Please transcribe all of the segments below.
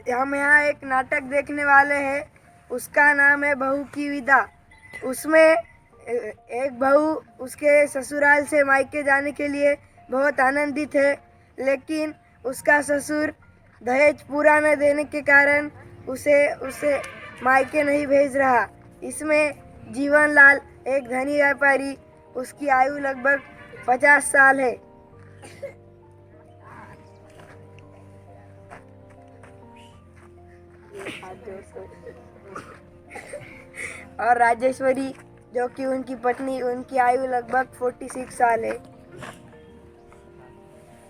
हम यहाँ एक नाटक देखने वाले हैं, उसका नाम है बहू की विदा। उसमें एक बहू उसके ससुराल से मायके जाने के लिए बहुत आनंदित है, लेकिन उसका ससुर दहेज पूरा न देने के कारण उसे उसे मायके नहीं भेज रहा। इसमें जीवनलाल एक धनी व्यापारी, उसकी आयु लगभग 50 साल है, और राजेश्वरी जो कि उनकी पत्नी, उनकी आयु लगभग 46 साल है,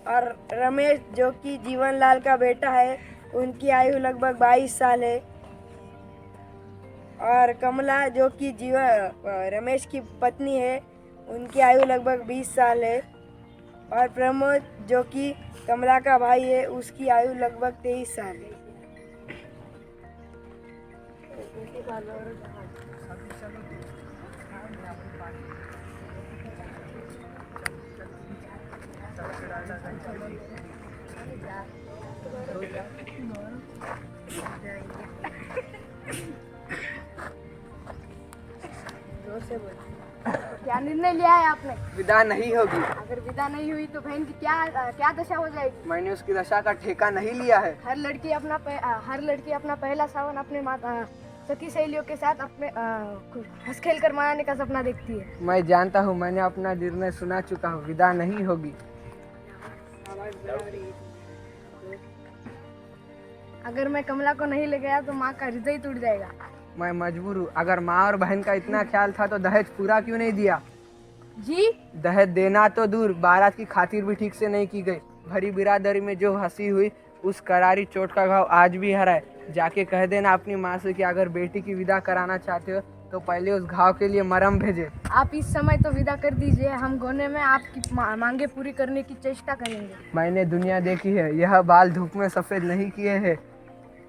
और रमेश जो कि जीवनलाल का बेटा है, उनकी आयु लगभग 22 साल है, और कमला जो कि रमेश की पत्नी है, उनकी आयु लगभग 20 साल है, और प्रमोद जो कि कमला का भाई है, उसकी आयु लगभग 23 साल है। क्या निर्णय लिया है आपने? विदा नहीं होगी। अगर विदा नहीं हुई तो बहन की क्या दशा हो जाएगी? मैंने उसकी दशा का ठेका नहीं लिया है। हर लड़की अपना पहला सावन अपने सखी सहेलियों के साथ अपने हंस खेल कर मनाने का सपना देखती है। मैं जानता हूँ, मैंने अपना निर्णय सुना चुका हूँ, विदा नहीं होगी। अगर मैं कमला को नहीं ले गया तो माँ का हृदय टूट जाएगा। मैं मजबूर हूँ। अगर माँ और बहन का इतना ख्याल था तो दहेज पूरा क्यों नहीं दिया? जी, दहेज देना तो दूर, बारात की खातिर भी ठीक से नहीं की गई। भरी बिरादरी में जो हंसी हुई, उस करारी चोट का घाव आज भी हरा है। जाके कह देना अपनी माँ से कि अगर बेटी की विदा कराना चाहते हो तो पहले उस घाव के लिए मरहम भेजे। आप इस समय तो विदा कर दीजिए, हम गोने में आपकी मांगे पूरी करने की चेष्टा करेंगे। मैंने दुनिया देखी है, यह बाल धूप में सफेद नहीं किए हैं,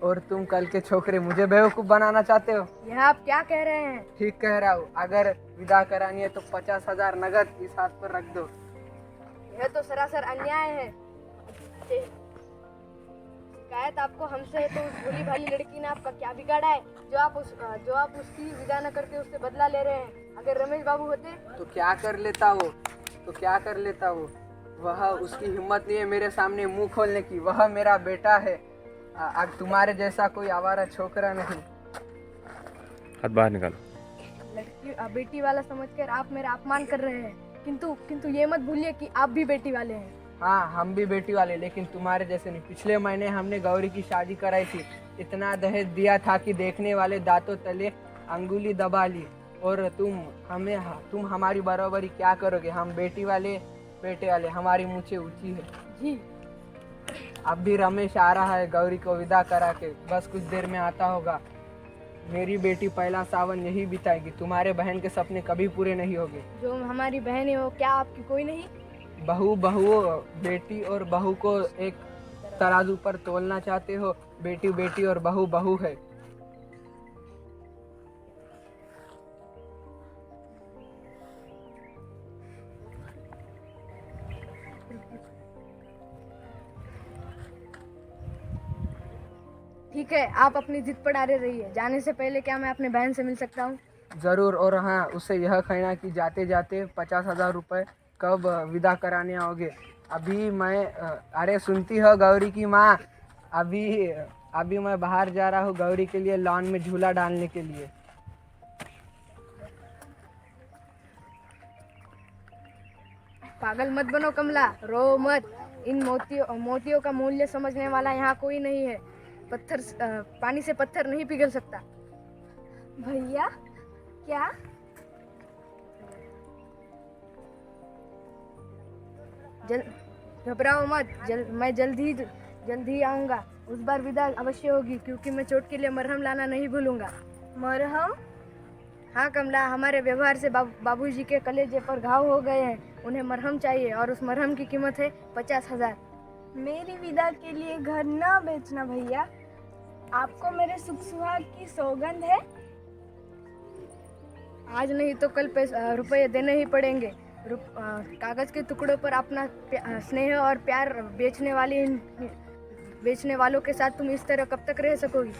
और तुम कल के छोकरे मुझे बेवकूफ बनाना चाहते हो। यह आप क्या कह रहे हैं? ठीक कह रहा हूँ। अगर विदा करानी है तो 50,000 नगद इस हाथ पर रख दो। यह तो सरासर अन्याय है। शिकायत आपको हमसे है तो उस भोली भाली लड़की ने आपका क्या बिगाड़ा है जो आप उसकी विदा न करके उससे बदला ले रहे हैं? अगर रमेश बाबू होते तो क्या कर लेता वो? वह उसकी हिम्मत नहीं है मेरे सामने मुंह खोलने की। वह मेरा बेटा है, अब तुम्हारे जैसा कोई आवारा छोकरा नहीं। हाथ बाहर निकालो। लड़की बेटी वाला समझकर आप मेरा अपमान कर रहे हैं, किंतु ये मत भूलिए कि आप भी बेटी वाले हैं। हाँ, हम भी बेटी वाले, लेकिन तुम्हारे जैसे नहीं। पिछले महीने हमने गौरी की शादी कराई थी, इतना दहेज दिया था कि देखने वाले दांतों तले अंगुली दबा ली। और तुम हमारी बराबरी क्या करोगे? हम बेटे वाले, हमारी मूछें ऊंची है। जी, अब भी रमेश आ रहा है गौरी को विदा करा के, बस कुछ देर में आता होगा। मेरी बेटी पहला सावन यही बिताएगी। तुम्हारे बहन के सपने कभी पूरे नहीं होंगे। जो हमारी बहन है वो क्या आपकी कोई नहीं? बहू बेटी और बहू को एक तराजू पर तोलना चाहते हो? बेटी बेटी और बहू बहू है। ठीक है, आप अपनी जिद पर अड़े रहिए। जाने से पहले क्या मैं अपने बहन से मिल सकता हूँ? जरूर। और हाँ, उससे यह कहना कि जाते जाते 50,000 रुपये कब विदा कराने आओगे? अभी मैं अरे सुनती हो गौरी की माँ, अभी मैं बाहर जा रहा हूँ गौरी के लिए लॉन में झूला डालने के लिए। पागल मत बनो कमला, रो मत। इन मोतियों का मूल्य समझने वाला यहाँ कोई नहीं है। पानी से पत्थर नहीं पिघल सकता। भैया क्या? घबराओ मत, मैं जल्द ही आऊँगा। उस बार विदा अवश्य होगी, क्योंकि मैं चोट के लिए मरहम लाना नहीं भूलूंगा। मरहम? हाँ कमला, हमारे व्यवहार से बाबूजी के कलेजे पर घाव हो गए हैं। उन्हें मरहम चाहिए, और उस मरहम की कीमत है 50,000। मेरी विदा के लिए घर ना बेचना भैया। आपको मेरे सुख सुहाग की सौगंध है। आज नहीं तो कल रुपये देने ही पड़ेंगे। कागज के टुकड़ों पर अपना स्नेह और प्यार बेचने वाली बेचने वालों के साथ तुम इस तरह कब तक रह सकोगी?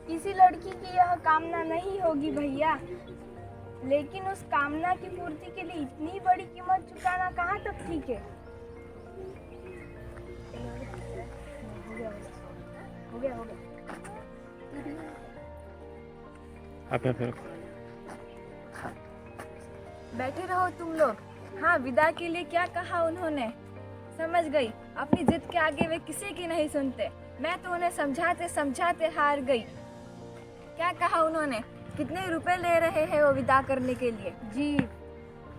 किसी लड़की की यह कामना नहीं होगी भैया, लेकिन उस कामना की पूर्ति के लिए इतनी बड़ी कीमत चुकाना कहाँ तक ठीक है। हो गया। आप यहाँ पे बैठे रहो तुम लोग। हाँ, विदा के लिए क्या कहा उन्होंने? समझ गई, अपनी जिद के आगे वे किसी की नहीं सुनते। मैं तो उन्हें समझाते समझाते हार गई। क्या कहा उन्होंने? कितने रुपए ले रहे हैं वो विदा करने के लिए? जी,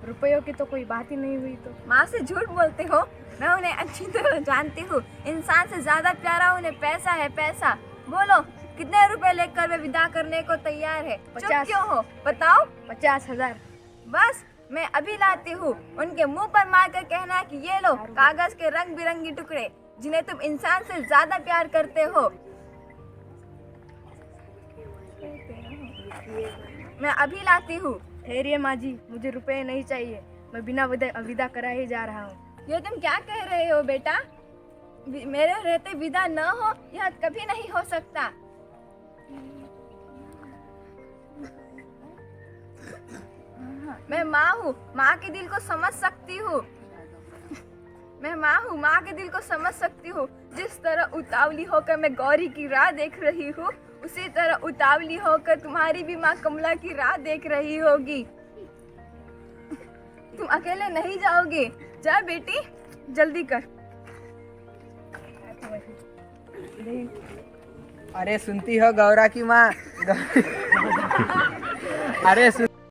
रुपयों की तो कोई बात ही नहीं हुई। तो माँ से झूठ बोलते हो? मैं उन्हें अच्छी तरह जानती हूँ। इंसान से ज्यादा प्यारा उन्हें पैसा है, पैसा। बोलो, कितने रुपए लेकर वे विदा करने को तैयार है? चुप 50। क्यों हो? बताओ। 50,000। बस मैं अभी लाती हूँ। उनके मुंह पर मार कर कहना कि ये लो कागज के रंग बिरंगी टुकड़े जिन्हें तुम इंसान से ज्यादा प्यार करते हो। मैं अभी लाती हूँ। ठहरिए माँ जी, मुझे रुपए नहीं चाहिए। मैं बिना विदा कराए ही जा रहा हूँ। ये तुम क्या कह रहे हो बेटा? मेरे रहते विदा न हो, यह कभी नहीं हो सकता। मैं माँ हूँ, माँ के दिल को समझ सकती हूँ। मैं माँ हूँ, माँ के दिल को समझ सकती हूँ। जिस तरह उतावली होकर मैं गौरी की राह देख रही हूँ, उसी तरह उतावली होकर तुम्हारी भी माँ कमला की राह देख रही होगी। तुम अकेले नहीं जाओगे। जा बेटी, जल्दी कर। अरे सुनती हो गौरा की माँ? अरे सुन